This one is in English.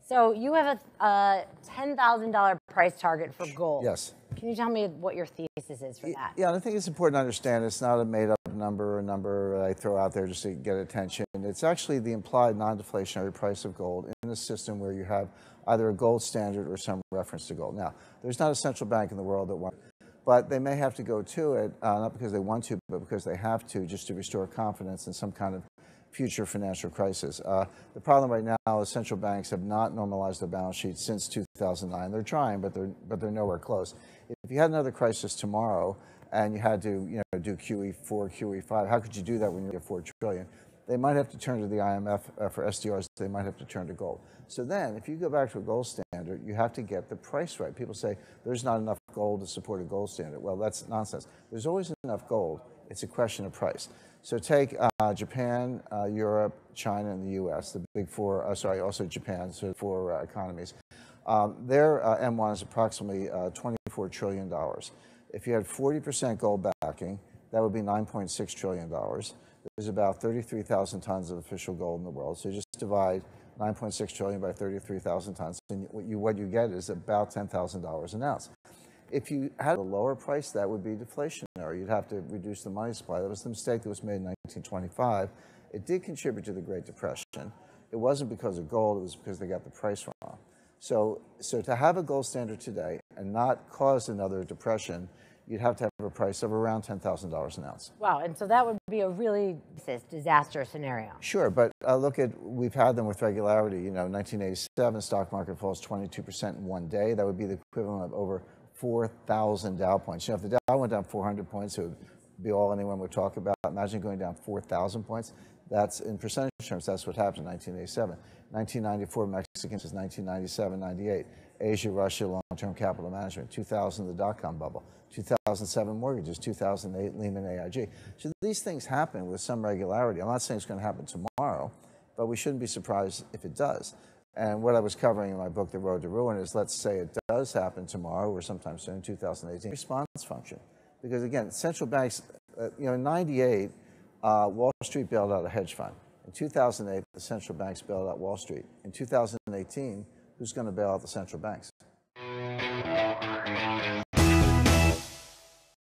So you have a $10,000 price target for gold. Yes. Can you tell me what your thesis is for that? Yeah, I think it's important to understand it's not a made-up number or a number I throw out there just to get attention. It's actually the implied non-deflationary price of gold in a system where you have either a gold standard or some reference to gold. Now, there's not a central bank in the world that wants, but they may have to go to it, not because they want to, but because they have to, just to restore confidence in some kind of future financial crisis. The problem right now is central banks have not normalized their balance sheets since 2009. They're trying, but they're nowhere close. If you had another crisis tomorrow and you had to do QE4, QE5, how could you do that when you get $4 trillion? They might have to turn to the IMF for SDRs. They might have to turn to gold. So then, if you go back to a gold standard, you have to get the price right. People say there's not enough gold to support a gold standard. Well, that's nonsense. There's always enough gold. It's a question of price. So take Japan, Europe, China, and the U.S., the big four, also Japan, so four economies. Their M1 is approximately $24 trillion. If you had 40% gold backing, that would be $9.6 trillion. There's about 33,000 tons of official gold in the world. So you just divide 9.6 trillion by 33,000 tons, and what you get is about $10,000 an ounce. If you had a lower price, that would be deflationary. You'd have to reduce the money supply. That was the mistake that was made in 1925. It did contribute to the Great Depression. It wasn't because of gold, it was because they got the price wrong. So to have a gold standard today and not cause another depression, you'd have to have a price of around $10,000 an ounce. Wow, and so that would be a really disaster scenario. Sure, but we've had them with regularity. 1987, stock market falls 22% in one day. That would be the equivalent of over 4,000 Dow points. If the Dow went down 400 points, it would be all anyone would talk about. Imagine going down 4,000 points. That's, in percentage terms, that's what happened in 1987. 1994, Mexicans is 1997, 98. Asia, Russia, long-term capital management. 2000, the dot-com bubble. 2007, mortgages. 2008, Lehman, AIG. So these things happen with some regularity. I'm not saying it's going to happen tomorrow, but we shouldn't be surprised if it does. And what I was covering in my book, The Road to Ruin, is let's say it does happen tomorrow or sometime soon, 2018, response function. Because again, central banks, in 98, Wall Street bailed out a hedge fund. In 2008, the central banks bailed out Wall Street. In 2018, who's going to bail out the central banks?